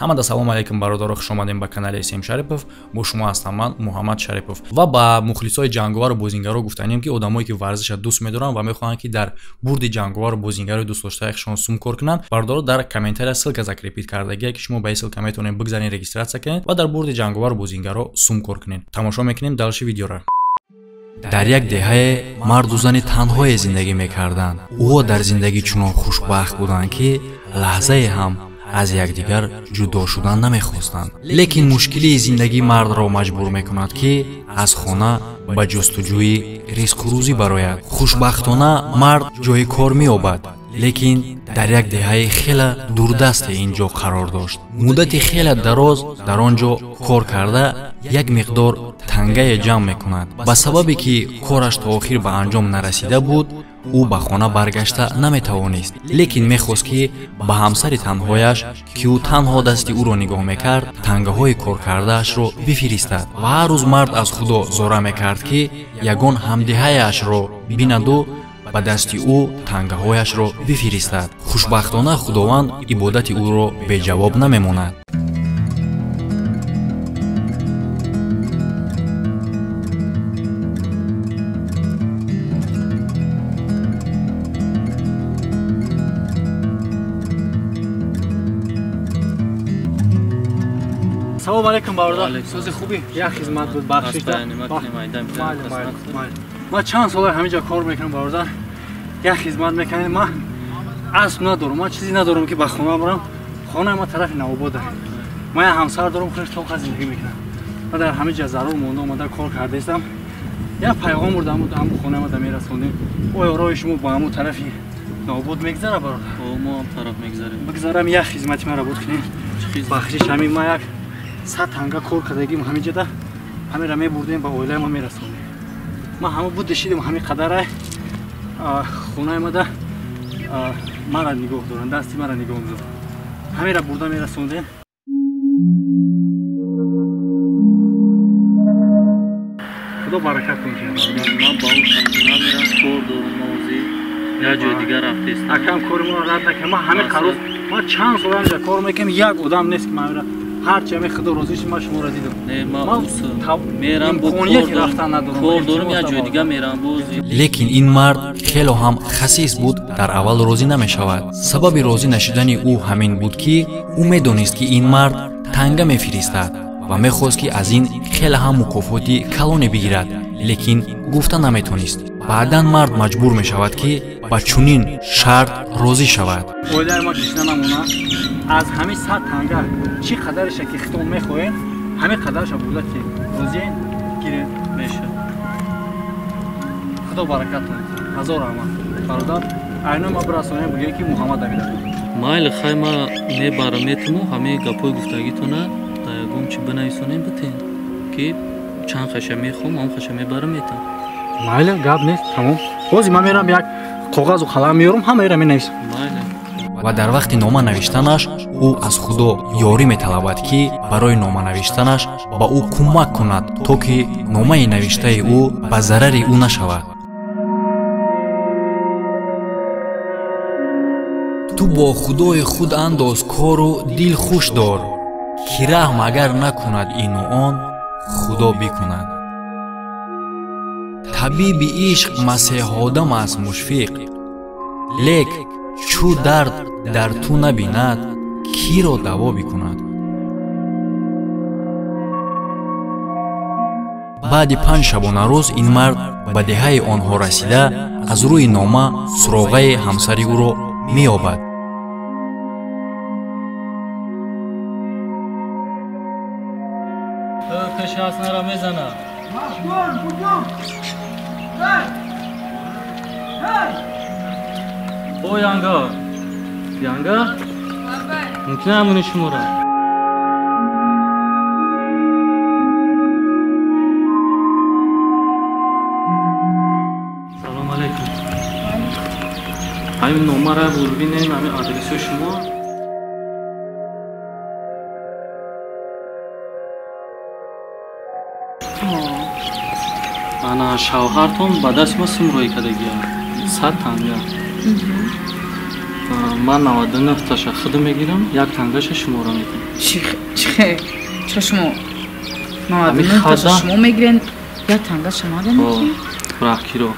Ҳамада салом алейкум бародаро, хуш омадем ба канали Эсем Шарипов. Бо шумо ҳастам ман Муҳаммад Шарипов. Ва ба мухлисои ҷанговару бозингаро гуфтанем ки одамое ки варзиша дӯст медоранд ва мехоҳанд ки дар бурди ҷанговару бозингари дӯстдоштаашон сум кор кунанд, бародаро дар комментария ссилка закрепид кардагия ки шумо ба ин ссилка метавонед бигзанед, регистратсия кунед ва дар бурди ҷанговару бозингаро сум кор кунед. Тамошо мекунем далши видеоро. дар як деҳае марду зани танҳое зиндагӣ мекарданд. Уҳо дар зиндагӣ чунон хушбахт буданд ки лаҳзае ҳам аз якдигар ҷудо шудан намехостанд. Лекин мушкилии зиндагӣ мардро маҷбур мекунад ки аз хона ба ҷустуҷӯи ризқу рӯзӣ барояд. Хушбахтона мард ҷои кор меёбад, лекин дар як деҳаи хела дурдасте ин ҷо қарор дошт. Муддати хела дароз дар он ҷо кор карда як миқдор тангае ҷамъ мекунад. Ба сабабе ки кораш то охир ба анҷом нарасида буд, ӯ ба хона баргашта наметавонист. Лекин мехост ки ба ҳамсари танҳояш, ки ӯ танҳо дасти ӯро нигоҳ мекард, тангаҳои кор кардаашро бифиристад. Ва ҳар рӯз мард аз худо зора мекард ки ягон ҳамдиҳаяшро бинаду ба дасти ӯ тангаҳояшро бифиристад. Хушбахтона худованд ибодати ӯро беҷавоб намемонад. Салом алейкум бародар. Сӯзи хубӣ? Як хизмат буд бахшида. Ман чанд сола ҳаминҷа кор мекунам бародар. Як хизмат мекунем. Ман асп надорам, ман чизе надорам ки ба хона барам. Хонаи ман тарафи Навобод аст. Ман як ҳамсар дорам, худаш тоқа зиндагӣ мекунам. Ман дар ҳаминҷа зарур монда омада кор кардаистам. Як пайғом бурдам буд, ҳамун хонаи ман мерасондем. Оё роҳи шумо ба ҳамун тарафи Навобод мегзара бародар? мо ҳам тараф мегзарем. Бигзарам, як хизмати маро буд кунем. Бахшиш ҳамин ман як 100 танга кор кардагим ҳаминҷада ҳамеро мебурдем ба оилаи ма мерасондем. Ман ҳама буд дишидем ҳамин қадарай хонаи мада мара нигоҳ доранд, дасти мара нигоҳ медоранд. Ҳамеро бурда мерасондем. Худо баракат кунад. Ман ба он танзина мерам, кор дорам мавзи. Як ҷои дигар рафтестам. Акам коримро рад накунед. Ман ҳамин қароз ман чанд сол ҳаминҷа кор мекунам, як одам нест ки ман ҳарчи ҳамин худо розӣ шуд, ман шуморо дидам. Не, ман мерам бо кор дорам, як ҷои дигар мерам бози. Лекин ин мард хело ҳам хасис буд, дар аввал розӣ намешавад. Сабаби розӣ нашудани ӯ ҳамин буд ки ӯ медонист ки ин мард танга мефиристад ва мехост ки аз ин хела ҳам мукофоти калоне бигирад, лекин гуфта наметонист. Баъдан мард маҷбур мешавад ки ба чунин шарт розӣ шавад. Оилаи ма кишна намонад. Аз ҳамин 100 танга чӣ қадариша ки хитон мехоҳед, ҳамин қадариша бурда ки розиен гиред меша. Худо баракат кунад. ҳазор раҳмат. Бародар, айно ма бирасонем бигӯем ки Муҳаммад Амир. Майли хай ма мебарам метому ҳамаи гапои гуфтагитона дар ягон чӣ binavисонем битен ки чанд хаша мехоҳам, ҳам хаша мебарам метам. Майли, гап нест, тамом. Ҳозир ман мерам як коғазу қалам меёрам, ҳамаеро менависам. Майли. ва дар вақти нома навиштанаш ӯ аз худо ёрӣ металабад ки барои нома навиштанаш ба ӯ кӯмак кунад, то ки номаи навиштаи ӯ ба зарари ӯ нашавад. ту бо худои худ андоз кору дил хуш дор, ки раҳм агар накунад ину он, худо бикунад. табиби ишқ масеҳодам аст мушфиқ, лек чӯ дард дар ту набинад, киро даво бикунад. баъди 5 шабонарӯз ин мард ба деҳаи онҳо расида аз рӯи нома суроғаи ҳамсари ӯро меёбад. пешаснаро мезана. о янга, янга мумкин ҳамуни шуморо салом алейкум. ҳамин номара бурбинем, ҳамин адреси шумо. ана шавҳартон ба дасти ма сум рӯй кардагия 100 танга. من 99 تاشا خود میگیرم، یک تنگاش شما را میدم. چه شما 99 تاشا شما میگیرین، یک تنگاش شما را میدین؟ راکی رو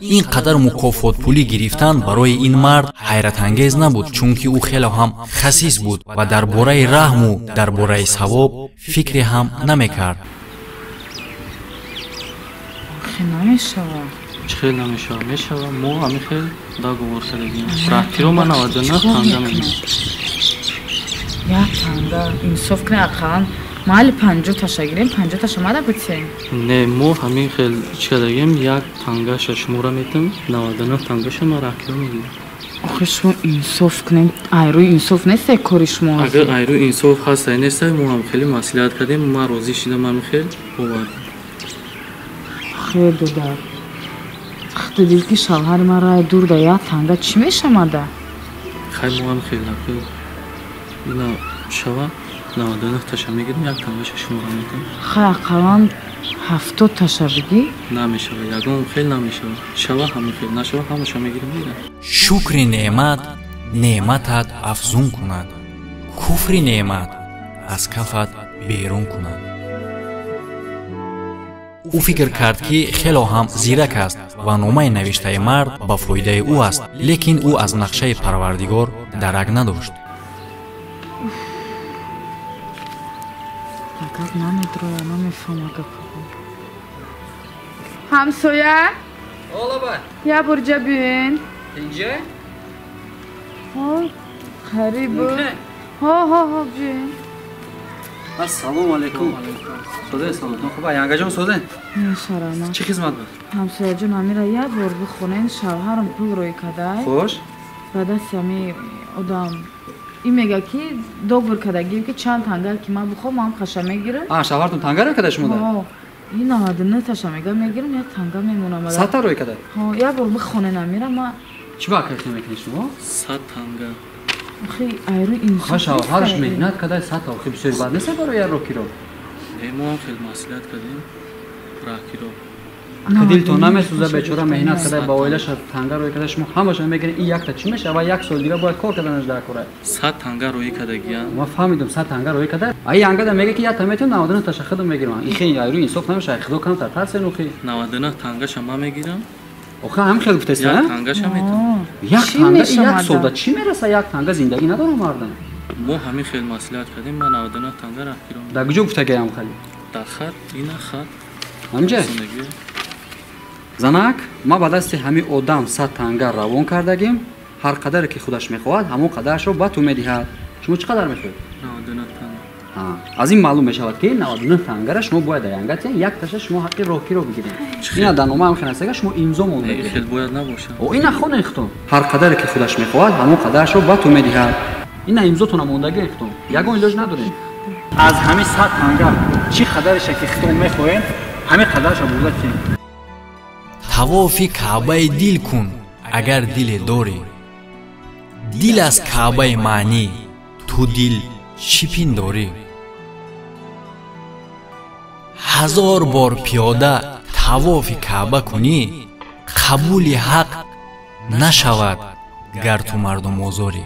ин қадар мукофотпулӣ гирифтан барои ин мард ҳайратангез набуд, чунки ӯ хело ҳам хасис буд ва дар бораи раҳму дар бораи савоб фикре ҳам намекард. намешавад. чхел намешавад. мешавад. мо ҳамин хел договор кардагим. раки ро ман 99 танга мегирам. як танга инсоф кунед, ақаллан маҳалли 50 таша гирем, 50 таша мада битсем. Не, мо ҳамин хел чӣ кардагим, як тангаша шумора метам, 99 тангаша ман раки ро мегирам. охе шумо инсоф кунед, айрӯи инсоф нестае кори шумо. агар айрӯи инсоф ҳастае нестае, мо ҳам хеле маслиҳат кардем, ман розӣ шидам, ҳамин хел овардем. хел додар вақте дид ки шавҳари ман рай дур да як танга чӣ мешамада? хай мо ҳам хел акил ина шава 99 таша мегирем, як тангаша шумора метам. хай ақаллан 70 таша бигӣ. намешава, ягон хел намешава. шава ҳамин хел, нашава ҳамаша мегирем мегирам. шукри неъмат неъматат афзун кунад, куфри неъмат аз кафат берун кунад. ӯ фикр кард ки хело ҳам зирак аст ва номаи навиштаи мард ба фоидаи ӯ аст, лекин ӯ аз нақшаи парвардигор дарак надошт. агар намедроя намефаҳма гапаҳо. ҳамсоя я бурҷа биёен. ой қарибу ҳо биёен. ассалому алайкум. содаи саломтон хуб, янгаҷон сода? мешарама. Чӣ хизмат буд? ҳамсояҷон амира як бор бихонен, шавҳарам пул рӯй кадай. Хош. ба дасти ҳами одам ин мега ки договор кардагим ки чанд танга ки ман бихоҳам ман хаша мегирам. шавҳартон танга рӯй када шумо да? ин 99 таша мега мегирам, як танга мемонам. 100 та рӯй када? як бор бихонен амира ма. чӣ ба кайф мекунед шумо? 100 танга. охи айрӯ инсоф. ха шавҳараш меҳнат кадай 100 та охи бисёри бад нест барои як рокиро. мо ҳам хел маслиҳат кардем ракиро. дилтон намесӯзад, бечора меҳнат кадай ба оилаша танга рӯй кадай, шумо ҳамаша мегиред ин якта чӣ мешава? як сол дига бояд кор карданаш дар кора. 100 танга рӯй кардагиам. ма фаҳмидам 100 танга рӯй кадай. ай янгада мега ки як та метавон 99 таша худам мегирам. ин хеле айрӯи инсоф намешава, худо камтар тарсен охи. 99 тангаша ман мегирам. охи ҳам хел гуфтаст а? як тангаша метам. як танга як солда чӣ мераса? як танга зиндагӣ надорам мардам. мо ҳамин хел маслиҳат кардем, ман 99 танга ракиро. дар куҷо гуфтагаям хали? дар хат, ина хат. ҳамҷа занак ма ба дасти ҳамин одам 100 танга равон кардагим, ҳар қадаре ки худаш мехоҳад ҳамон қадарашро ба ту медиҳад. шумо чӣ қадар мехоҳед? 99 танга. аз ин маълум мешавад ки 99 тангара шумо бояд янгатия як таша шумо ҳаққи роҳкиро бигиред. ина дар нома ҳам хенастага шумо имзо мол мегиред. хел бояд набошад. ина хонен хутон ҳар қадаре ки худаш мехоҳад ҳамон қадарашро ба ту медиҳад. ина имзотона мондаги хутон ягон илоҷ надоред. аз ҳамин 100 танга чӣ қадареша ки хутон мехоҳед ҳамин қадараша бурда ки тавофи каъбаи дил кун агар диле дорӣ. дил аз каъбаи маънӣ, ту дил чӣ пиндорӣ? ҳазор бор пиёда тавофи каъба кунӣ, қабули ҳақ нашавад гар ту мардумозорӣ.